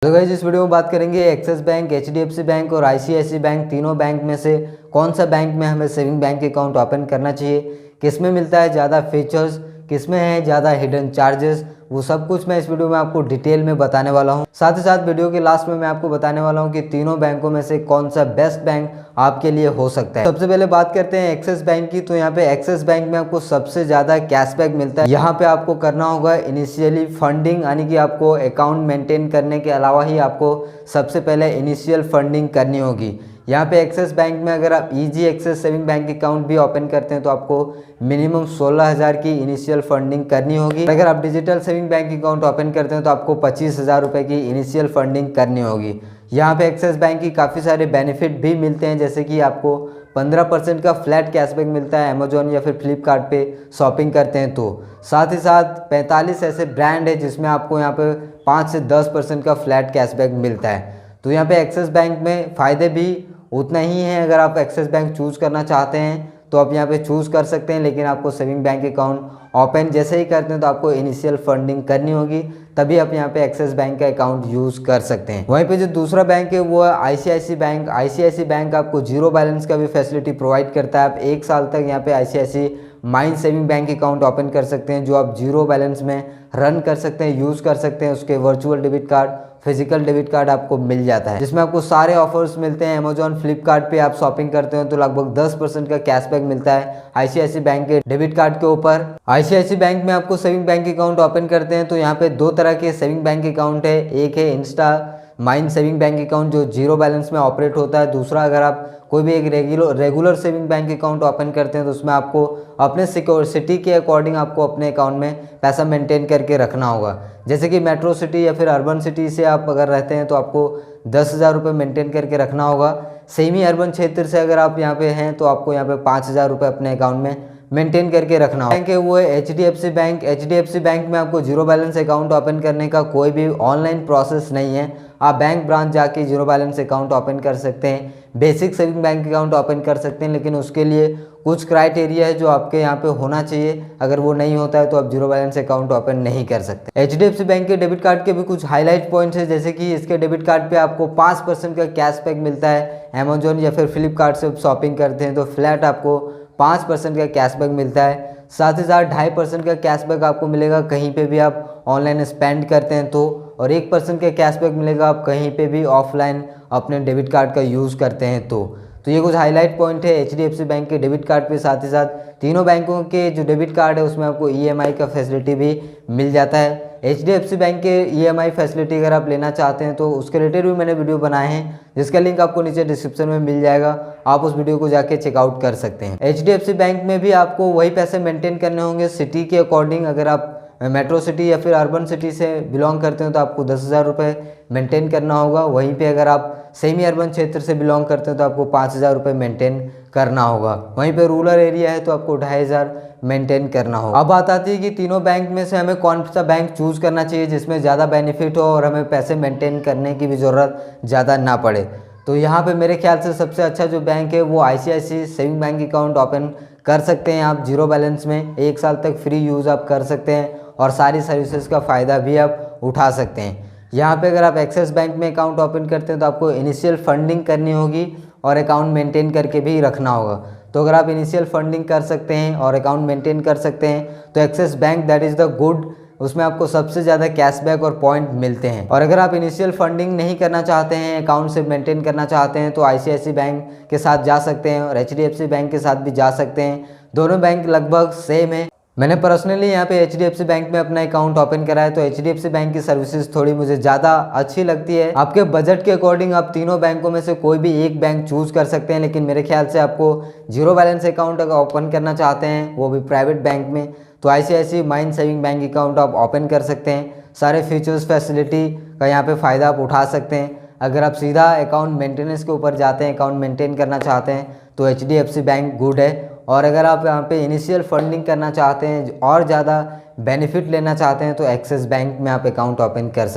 तो गाइस इस वीडियो में बात करेंगे एक्सिस बैंक, एचडीएफसी बैंक और आईसीआईसीआई बैंक, तीनों बैंक में से कौन सा बैंक में हमें सेविंग बैंक अकाउंट ओपन करना चाहिए, किसमें मिलता है ज़्यादा फीचर्स, किसमें है ज़्यादा हिडन चार्जेस, वो सब कुछ मैं इस वीडियो में आपको डिटेल में बताने वाला हूँ। साथ ही साथ वीडियो के लास्ट में मैं आपको बताने वाला हूँ कि तीनों बैंकों में से कौन सा बेस्ट बैंक आपके लिए हो सकता है। सबसे पहले बात करते हैं एक्सिस बैंक की। तो यहाँ पे एक्सिस बैंक में आपको सबसे ज़्यादा कैशबैक मिलता है। यहाँ पे आपको करना होगा इनिशियली फंडिंग, यानी कि आपको अकाउंट मेंटेन करने के अलावा ही आपको सबसे पहले इनिशियल फंडिंग करनी होगी। यहाँ पे एक्सिस बैंक में अगर आप easy access saving bank account भी ओपन करते हैं तो आपको मिनिमम 16,000 की इनिशियल फंडिंग करनी होगी। अगर आप digital saving bank account open करते हैं तो आपको 25,000 रुपये की इनिशियल फंडिंग करनी होगी। यहाँ पे एक्सिस बैंक की काफ़ी सारे बेनिफिट भी मिलते हैं, जैसे कि आपको 15% का फ्लैट कैशबैक मिलता है अमेजोन या फिर फ्लिपकार्ट पे शॉपिंग करते हैं तो। साथ ही साथ 45 ऐसे ब्रांड है जिसमें आपको यहाँ पे 5 से 10% का फ्लैट कैशबैक मिलता है। तो यहाँ पे एक्सिस बैंक में फ़ायदे भी उतना ही है। अगर आप एक्सिस बैंक चूज़ करना चाहते हैं तो आप यहाँ पे चूज़ कर सकते हैं, लेकिन आपको सेविंग बैंक अकाउंट ओपन जैसे ही करते हैं तो आपको इनिशियल फंडिंग करनी होगी, तभी आप यहाँ पे एक्सिस बैंक का अकाउंट यूज़ कर सकते हैं। वहीं पे जो दूसरा बैंक है वो है आईसीआईसीआई बैंक। आईसीआईसीआई बैंक आपको जीरो बैलेंस का भी फैसिलिटी प्रोवाइड करता है। आप 1 साल तक यहाँ पे ICICI mind saving bank account open कर सकते हैं, जो आप जीरो बैलेंस में रन कर सकते हैं, यूज़ कर सकते हैं। उसके virtual debit card, physical debit card आपको मिल जाता है, जिसमें आपको सारे ऑफर्स मिलते हैं। अमेजॉन फ्लिपकार्ट पे आप शॉपिंग करते हो तो लगभग 10% का कैशबैक मिलता है आईसीआईसीआई बैंक के डेबिट कार्ड के ऊपर। आईसीआईसीआई बैंक में आपको सेविंग बैंक अकाउंट ओपन करते हैं तो यहाँ पे 2 तरह के सेविंग बैंक अकाउंट है। एक है Insta mind saving bank account जो जीरो बैलेंस में ऑपरेट होता है। दूसरा, अगर आप कोई भी एक regular saving bank account open करते हैं तो उसमें आपको अपने सिटी के अकॉर्डिंग आपको अपने अकाउंट में पैसा मेंटेन करके रखना होगा। जैसे कि मेट्रो सिटी या फिर अर्बन सिटी से आप अगर रहते हैं तो आपको 10,000 रुपये मेंटेन करके रखना होगा। सेमी अर्बन क्षेत्र से अगर आप यहाँ पे हैं तो आपको यहाँ पे 5,000 रुपये अपने अकाउंट में मेंटेन करके रखना होगा। बैंक है वो है एचडीएफसी बैंक। एचडीएफसी बैंक में आपको जीरो बैलेंस अकाउंट ओपन करने का कोई भी ऑनलाइन प्रोसेस नहीं है। आप बैंक ब्रांच जाके जीरो बैलेंस अकाउंट ओपन कर सकते हैं, basic saving bank account open कर सकते हैं, लेकिन उसके लिए कुछ क्राइटेरिया है जो आपके यहाँ पे होना चाहिए। अगर वो नहीं होता है तो आप जीरो बैलेंस अकाउंट ओपन नहीं कर सकते। एचडीएफसी बैंक के डेबिट कार्ड के भी कुछ हाईलाइट पॉइंट्स है, जैसे कि इसके डेबिट कार्ड पे आपको 5% का कैशबैक मिलता है। अमेजोन या फिर फ्लिपकार्ट से शॉपिंग करते हैं तो फ्लैट आपको 5% का कैशबैक मिलता है। साथ ही साथ 2.5% का कैशबैक आपको मिलेगा कहीं पे भी आप ऑनलाइन स्पेंड करते हैं तो, और 1% का कैशबैक मिलेगा आप कहीं पे भी ऑफलाइन अपने डेबिट कार्ड का यूज़ करते हैं तो ये कुछ हाईलाइट पॉइंट है एचडीएफसी बैंक के डेबिट कार्ड पे। साथ ही साथ तीनों बैंकों के जो डेबिट कार्ड है उसमें आपको ईएमआई का फैसिलिटी भी मिल जाता है। एचडीएफसी बैंक के ईएमआई फैसिलिटी अगर आप लेना चाहते हैं तो उसके रिलेटेड भी मैंने वीडियो बनाए हैं, जिसका लिंक आपको नीचे डिस्क्रिप्शन में मिल जाएगा। आप उस वीडियो को जाके चेकआउट कर सकते हैं। एचडीएफसी बैंक में भी आपको वही पैसे मेंटेन करने होंगे सिटी के अकॉर्डिंग। अगर आप मेट्रो सिटी या फिर अर्बन सिटी से बिलोंग करते हैं तो आपको 10,000 रुपये मेंटेन करना होगा। वहीं पे अगर आप सेमी अर्बन क्षेत्र से बिलोंग करते हैं तो आपको 5,000 रुपये मेंटेन करना होगा। वहीं पे रूरल एरिया है तो आपको 2,500 मेंटेन करना होगा। अब बात आती है कि तीनों बैंक में से हमें कौन सा बैंक चूज़ करना चाहिए जिसमें ज़्यादा बेनिफिट हो और हमें पैसे मेंटेन करने की भी ज़रूरत ज़्यादा ना पड़े। तो यहाँ पे मेरे ख्याल से सबसे अच्छा जो बैंक है वो ICICI saving bank account open कर सकते हैं आप जीरो बैलेंस में। 1 साल तक फ्री यूज़ आप कर सकते हैं और सारी सर्विसेज का फ़ायदा भी आप उठा सकते हैं। यहाँ पे अगर आप एक्सिस बैंक में अकाउंट ओपन करते हैं तो आपको इनिशियल फंडिंग करनी होगी और अकाउंट मेंटेन करके भी रखना होगा। तो अगर आप इनिशियल फंडिंग कर सकते हैं और अकाउंट मेंटेन कर सकते हैं तो axis bank that is the good, उसमें आपको सबसे ज़्यादा कैशबैक और पॉइंट मिलते हैं। और अगर आप इनिशियल फंडिंग नहीं करना चाहते हैं, अकाउंट से मेंटेन करना चाहते हैं तो आईसीआईसीआई बैंक के साथ जा सकते हैं और एचडीएफसी बैंक के साथ भी जा सकते हैं। दोनों बैंक लगभग सेम है। मैंने पर्सनली यहाँ पे एचडीएफसी बैंक में अपना अकाउंट ओपन करा है तो एचडीएफसी बैंक की सर्विसेज थोड़ी मुझे ज़्यादा अच्छी लगती है। आपके बजट के अकॉर्डिंग आप तीनों बैंकों में से कोई भी एक बैंक चूज़ कर सकते हैं, लेकिन मेरे ख्याल से आपको जीरो बैलेंस अकाउंट अगर ओपन करना चाहते हैं वो भी प्राइवेट बैंक में तो ICICI mind saving bank account आप ओपन कर सकते हैं। सारे फीचर्स फैसिलिटी का यहाँ पे फ़ायदा आप उठा सकते हैं। अगर आप सीधा अकाउंट मेंटेनेंस के ऊपर जाते हैं, अकाउंट मेंटेन करना चाहते हैं तो एचडीएफसी बैंक गुड है। और अगर आप यहाँ पे इनिशियल फंडिंग करना चाहते हैं और ज़्यादा बेनिफिट लेना चाहते हैं तो एक्सिस बैंक में आप अकाउंट ओपन कर सकते हैं।